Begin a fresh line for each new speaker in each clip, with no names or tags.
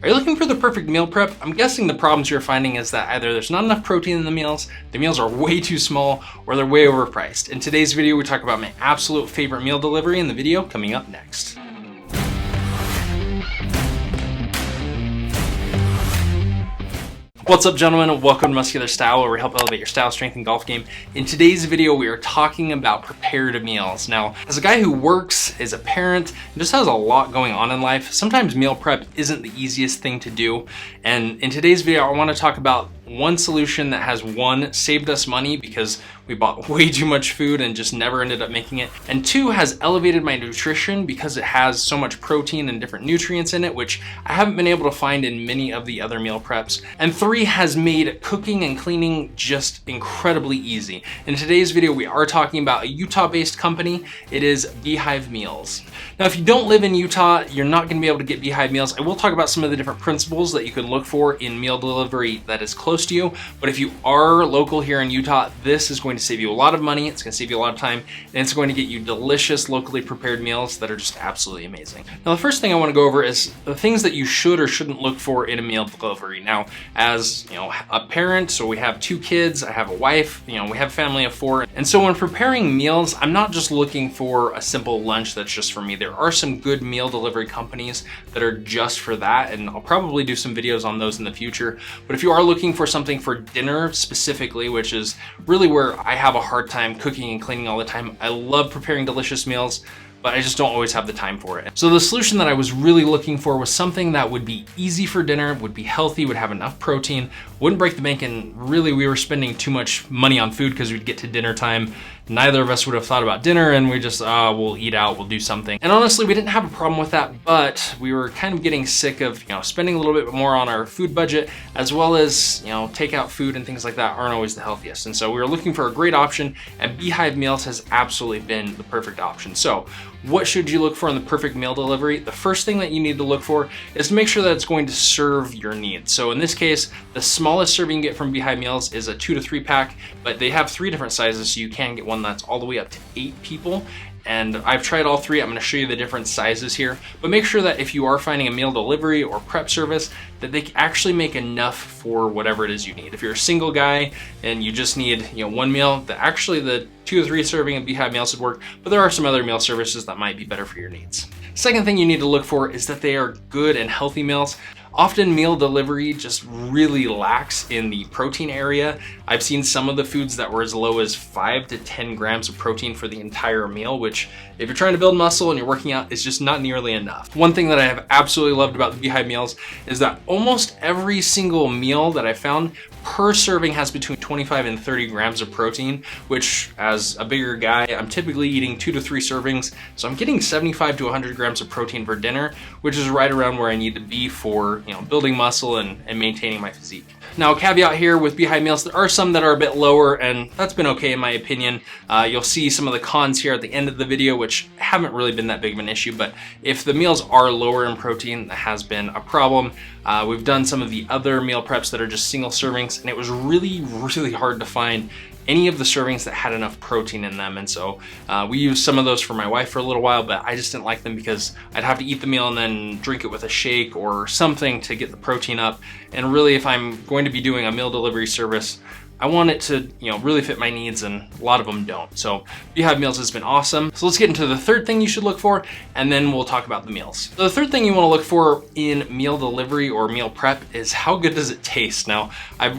Are you looking for the perfect meal prep? I'm guessing the problems you're finding is that either there's not enough protein in the meals are way too small, or they're way overpriced. In today's video, we talk about my absolute favorite meal delivery in the video coming up next. What's up, gentlemen? Welcome to Muscular Style, where we help elevate your style, strength, and golf game. In today's video, we are talking about prepared meals. Now, as a guy who works, is a parent, and just has a lot going on in life, sometimes meal prep isn't the easiest thing to do. And in today's video, I want to talk about one solution that has saved us money because we bought way too much food and just never ended up making it. And two, has elevated my nutrition because it has so much protein and different nutrients in it, which I haven't been able to find in many of the other meal preps. And three, has made cooking and cleaning just incredibly easy. In today's video, we are talking about a Utah-based company. It is Beehive Meals. Now, if you don't live in Utah, you're not gonna be able to get Beehive Meals. I will talk about some of the different principles that you can look for in meal delivery that is close to you. But if you are local here in Utah, this is going to save you a lot of money. It's going to save you a lot of time, and it's going to get you delicious, locally prepared meals that are just absolutely amazing. Now, the first thing I want to go over is the things that you should or shouldn't look for in a meal delivery. Now, as you know, a parent, so we have 2 kids, I have a wife, we have a family of 4. And so when preparing meals, I'm not just looking for a simple lunch that's just for me. There are some good meal delivery companies that are just for that, and I'll probably do some videos on those in the future. But if you are looking for something for dinner specifically, which is really where I have a hard time cooking and cleaning all the time, I love preparing delicious meals, but I just don't always have the time for it. So the solution that I was really looking for was something that would be easy for dinner, would be healthy, would have enough protein, wouldn't break the bank, and really we were spending too much money on food because we'd get to dinner time. Neither of us would have thought about dinner, and we just, we'll eat out, we'll do something. And honestly, we didn't have a problem with that, but we were kind of getting sick of, spending a little bit more on our food budget, as well as, takeout food and things like that aren't always the healthiest. And so we were looking for a great option, and Beehive Meals has absolutely been the perfect option. So what should you look for in the perfect meal delivery? The first thing that you need to look for is to make sure that it's going to serve your needs. So in this case, the smallest serving you get from Beehive Meals is a 2 to 3 pack, but they have 3 different sizes, so you can get one that's all the way up to 8 people. And I've tried all 3. I'm going to show you the different sizes here, but make sure that if you are finding a meal delivery or prep service, that they actually make enough for whatever it is you need. If you're a single guy and you just need, one meal, that actually the 2 to 3 serving of Beehive Meals would work, but there are some other meal services that might be better for your needs. Second thing you need to look for is that they are good and healthy meals. Often meal delivery just really lacks in the protein area. I've seen some of the foods that were as low as 5 to 10 grams of protein for the entire meal, which if you're trying to build muscle and you're working out, is just not nearly enough. One thing that I have absolutely loved about the Beehive Meals is that almost every single meal that I found per serving has between 25 and 30 grams of protein, which as a bigger guy, I'm typically eating 2 to 3 servings. So I'm getting 75 to 100 grams of protein for dinner, which is right around where I need to be for building muscle and maintaining my physique. Now, a caveat here with Beehive Meals, there are some that are a bit lower, and that's been okay in my opinion. You'll see some of the cons here at the end of the video, which haven't really been that big of an issue, but if the meals are lower in protein, that has been a problem. We've done some of the other meal preps that are just single servings, and it was really, really hard to find any of the servings that had enough protein in them. And so we used some of those for my wife for a little while, but I just didn't like them because I'd have to eat the meal and then drink it with a shake or something to get the protein up. And really, if I'm going to be doing a meal delivery service, I want it to, really fit my needs, and a lot of them don't. So Beehive Meals has been awesome. So let's get into the third thing you should look for, and then we'll talk about the meals. So the third thing you want to look for in meal delivery or meal prep is how good does it taste? Now,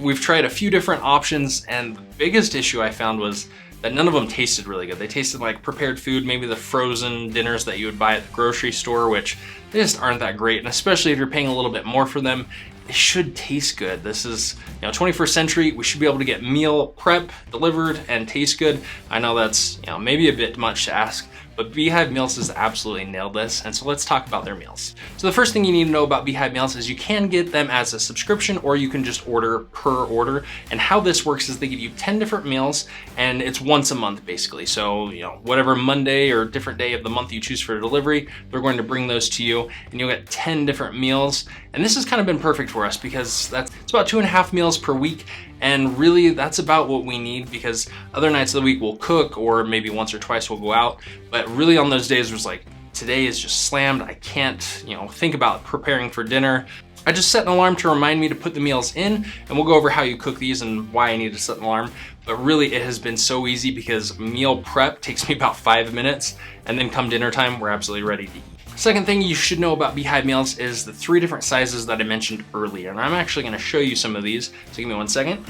we've tried a few different options, and the biggest issue I found was that none of them tasted really good. They tasted like prepared food, maybe the frozen dinners that you would buy at the grocery store, which they just aren't that great. And especially if you're paying a little bit more for them, they should taste good. This is 21st century. We should be able to get meal prep delivered and taste good. I know that's maybe a bit much to ask, but Beehive Meals has absolutely nailed this. And so let's talk about their meals. So the first thing you need to know about Beehive Meals is you can get them as a subscription, or you can just order per order. And how this works is they give you 10 different meals, and it's once a month basically. So whatever Monday or different day of the month you choose for delivery, they're going to bring those to you, and you'll get 10 different meals. And this has kind of been perfect for us because it's about 2.5 meals per week. And really, that's about what we need, because other nights of the week we'll cook, or maybe once or twice we'll go out. But really on those days, it was like, today is just slammed. I can't, think about preparing for dinner. I just set an alarm to remind me to put the meals in, and we'll go over how you cook these and why I need to set an alarm. But really, it has been so easy because meal prep takes me about 5 minutes, and then come dinner time, we're absolutely ready to eat. Second thing you should know about Beehive Meals is the 3 different sizes that I mentioned earlier, and I'm actually going to show you some of these, so give me 1 second.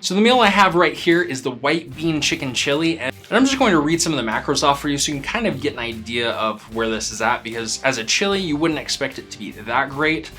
So the meal I have right here is the white bean chicken chili, and I'm just going to read some of the macros off for you so you can kind of get an idea of where this is at, because as a chili, you wouldn't expect it to be that great.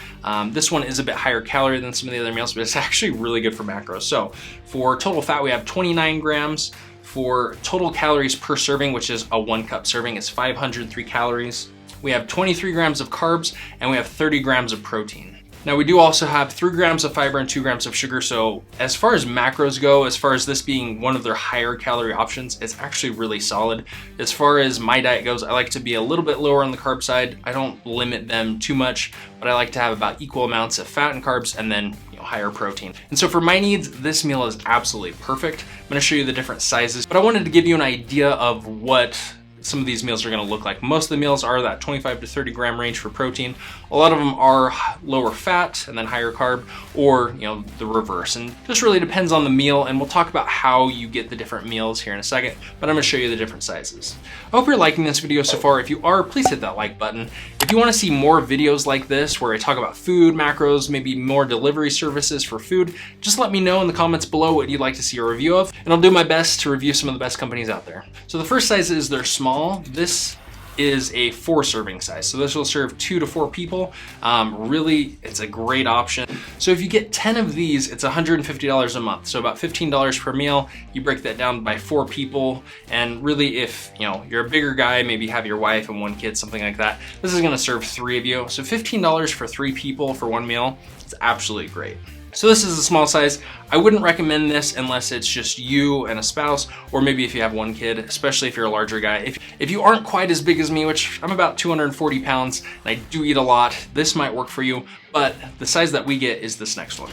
This one is a bit higher calorie than some of the other meals, but it's actually really good for macros. So for total fat, we have 29 grams. For total calories per serving, which is a 1 cup serving, is 503 calories. We have 23 grams of carbs, and we have 30 grams of protein. Now we do also have 3 grams of fiber and 2 grams of sugar, so as far as macros go, as far as this being one of their higher calorie options, it's actually really solid. As far as my diet goes, I like to be a little bit lower on the carb side. I don't limit them too much, but I like to have about equal amounts of fat and carbs, and then higher protein. And so for my needs, this meal is absolutely perfect. I'm gonna show you the different sizes, but I wanted to give you an idea of what some of these meals are gonna look like. Most of the meals are that 25 to 30 gram range for protein. A lot of them are lower fat and then higher carb, or the reverse. And just really depends on the meal, and we'll talk about how you get the different meals here in a second, but I'm gonna show you the different sizes. I hope you're liking this video so far. If you are, please hit that like button. If you wanna see more videos like this where I talk about food, macros, maybe more delivery services for food, just let me know in the comments below what you'd like to see a review of, and I'll do my best to review some of the best companies out there. So the first size is they're small. This is a 4 serving size. So this will serve 2 to 4 people. Really, it's a great option. So if you get 10 of these, it's $150 a month. So about $15 per meal. You break that down by 4 people. And really, if you're a bigger guy, maybe have your wife and 1 kid, something like that, this is gonna serve 3 of you. So $15 for 3 people for 1 meal, it's absolutely great. So this is a small size. I wouldn't recommend this unless it's just you and a spouse, or maybe if you have 1 kid, especially if you're a larger guy. If you aren't quite as big as me, which I'm about 240 pounds, and I do eat a lot, this might work for you, but the size that we get is this next one.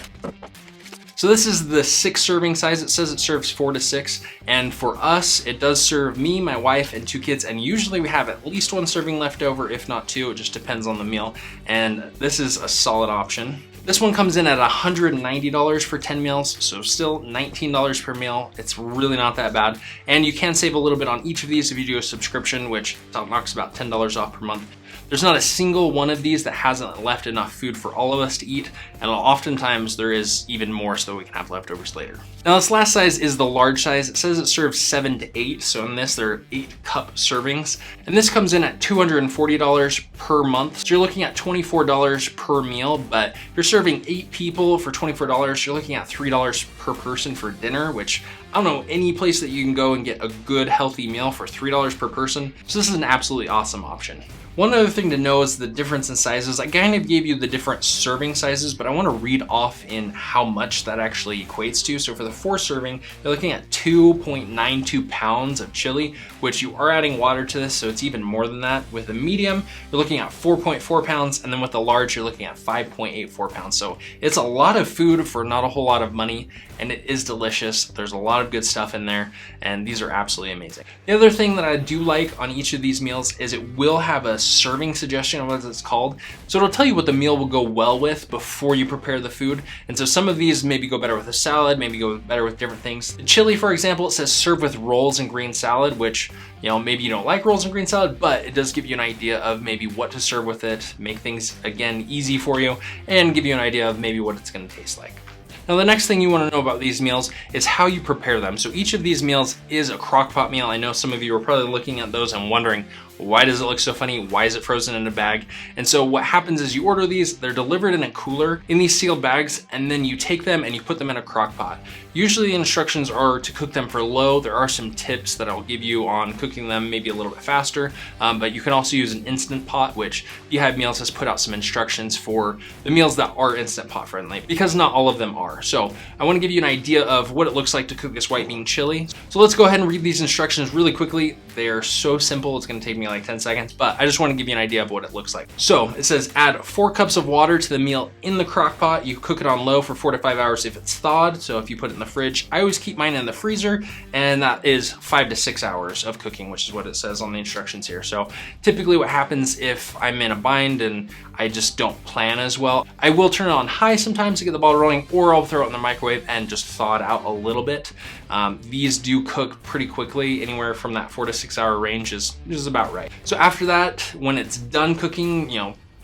So this is the 6 serving size. It says it serves 4 to 6. And for us, it does serve me, my wife, and 2 kids. And usually we have at least 1 serving left over, if not 2. It just depends on the meal. And this is a solid option. This one comes in at $190 for 10 meals, so still $19 per meal. It's really not that bad. And you can save a little bit on each of these if you do a subscription, which knocks about $10 off per month. There's not a single one of these that hasn't left enough food for all of us to eat, and oftentimes there is even more so we can have leftovers later. Now this last size is the large size. It says it serves 7 to 8, so in this there are 8 cup servings. And this comes in at $240 per month. So you're looking at $24 per meal, but if you're serving 8 people for $24, you're looking at $3 per person for dinner, which I don't know any place that you can go and get a good healthy meal for $3 per person. So this is an absolutely awesome option. One other thing to know is the difference in sizes. I kind of gave you the different serving sizes, but I want to read off in how much that actually equates to. So for the 4 serving, you're looking at 2.92 pounds of chili, which you are adding water to this, so it's even more than that. With the medium, you're looking at 4.4 pounds, and then with the large, you're looking at 5.84 pounds. So it's a lot of food for not a whole lot of money, and it is delicious. There's a lot of good stuff in there, and these are absolutely amazing. The other thing that I do like on each of these meals is it will have a serving suggestion of what it's called. So it'll tell you what the meal will go well with before you prepare the food. And so some of these maybe go better with a salad, maybe go better with different things. The chili, for example, it says serve with rolls and green salad, which maybe you don't like rolls and green salad, but it does give you an idea of maybe what to serve with it, make things, again, easy for you, and give you an idea of maybe what it's gonna taste like. Now the next thing you want to know about these meals is how you prepare them. So each of these meals is a crock pot meal. I know some of you are probably looking at those and wondering, why does it look so funny? Why is it frozen in a bag? And so what happens is you order these, they're delivered in a cooler in these sealed bags, and then you take them and you put them in a crock pot. Usually the instructions are to cook them for low. There are some tips that I'll give you on cooking them maybe a little bit faster, but you can also use an instant pot, which Beehive Meals has put out some instructions for the meals that are instant pot friendly, because not all of them are. So I want to give you an idea of what it looks like to cook this white bean chili. So let's go ahead and read these instructions really quickly. They are so simple, it's going to take me me like 10 seconds, but I just want to give you an idea of what it looks like. So it says add 4 cups of water to the meal in the crock pot. You cook it on low for 4 to 5 hours if it's thawed. So if you put it in the fridge, I always keep mine in the freezer, and that is 5 to 6 hours of cooking, which is what it says on the instructions here. So typically what happens if I'm in a bind and I just don't plan as well, I will turn it on high sometimes to get the ball rolling, or I'll throw it in the microwave and just thaw it out a little bit. These do cook pretty quickly, anywhere from that 4 to 6 hour range is about right. So after that, when it's done cooking,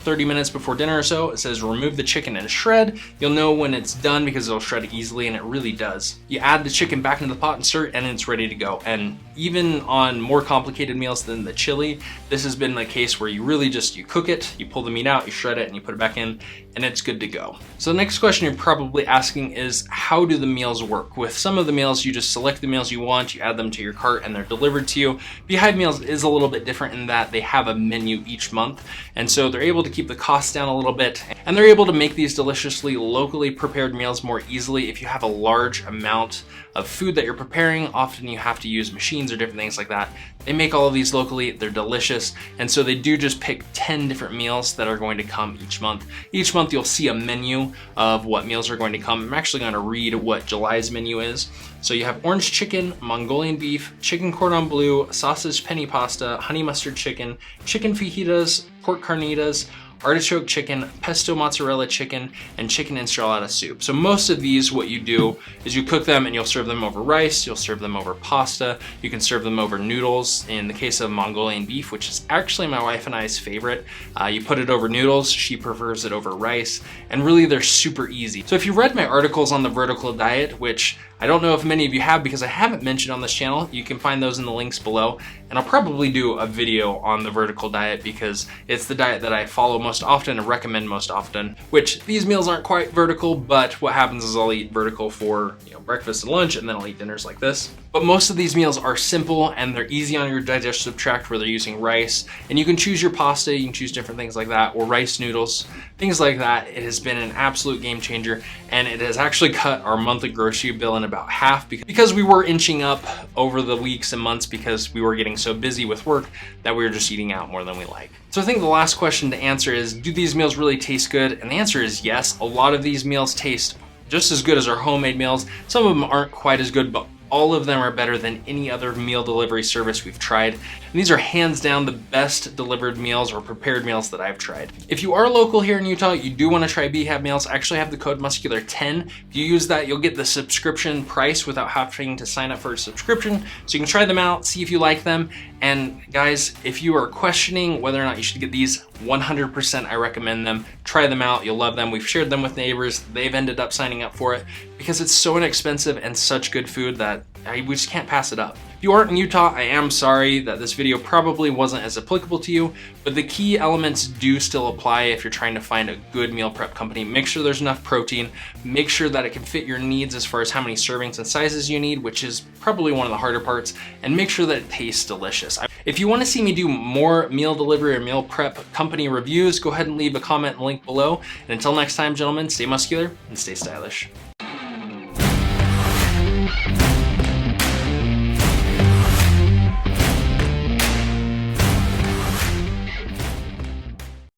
30 minutes before dinner or so, it says remove the chicken and shred. You'll know when it's done because it'll shred easily, and it really does. You add the chicken back into the pot and stir, and it's ready to go. And even on more complicated meals than the chili, this has been the case where you really just, you cook it, you pull the meat out, you shred it, and you put it back in, and it's good to go. So the next question you're probably asking is, how do the meals work? With some of the meals, you just select the meals you want, you add them to your cart, and they're delivered to you. Beehive Meals is a little bit different in that they have a menu each month, and so they're able to keep the costs down a little bit, and they're able to make these deliciously locally prepared meals more easily. If you have a large amount of food that you're preparing, often you have to use machines or different things like that. They make all of these locally, they're delicious, and so they do just pick 10 different meals that are going to come each month. Each month you'll see a menu of what meals are going to come. I'm actually going to read what July's menu is. So you have orange chicken, Mongolian beef, chicken cordon bleu, sausage penne pasta, honey mustard chicken, chicken fajitas, pork carnitas, artichoke chicken, pesto mozzarella chicken, and chicken enchilada soup. So most of these, what you do is you cook them and you'll serve them over rice, you'll serve them over pasta, you can serve them over noodles. In the case of Mongolian beef, which is actually my wife and I's favorite, you put it over noodles, she prefers it over rice, and really they're super easy. So if you read my articles on the vertical diet, which I don't know if many of you have because I haven't mentioned on this channel, you can find those in the links below, and I'll probably do a video on the vertical diet because it's the diet that I follow most often and recommend most often, which these meals aren't quite vertical, but what happens is I'll eat vertical for breakfast and lunch, and then I'll eat dinners like this. But most of these meals are simple and they're easy on your digestive tract, where they're using rice, and you can choose your pasta, you can choose different things like that, or rice noodles, things like that. It has been an absolute game changer, and it has actually cut our monthly grocery bill in about half because we were inching up over the weeks and months because we were getting so busy with work that we were just eating out more than we like. So I think the last question to answer is, do these meals really taste good? And the answer is yes. A lot of these meals taste just as good as our homemade meals. Some of them aren't quite as good, but all of them are better than any other meal delivery service we've tried. And these are hands down the best delivered meals or prepared meals that I've tried. If you are local here in Utah, you do want to try Beehive Meals, I actually have the code Muscular10. If you use that, you'll get the subscription price without having to sign up for a subscription. So you can try them out, see if you like them. And guys, if you are questioning whether or not you should get these, 100% I recommend them. Try them out, you'll love them. We've shared them with neighbors. They've ended up signing up for it because it's so inexpensive and such good food that we just can't pass it up. If you aren't in Utah, I am sorry that this video probably wasn't as applicable to you, but the key elements do still apply if you're trying to find a good meal prep company. Make sure there's enough protein, make sure that it can fit your needs as far as how many servings and sizes you need, which is probably one of the harder parts, and make sure that it tastes delicious. If you want to see me do more meal delivery or meal prep company reviews, go ahead and leave a comment and link below. And until next time, gentlemen, stay muscular and stay stylish.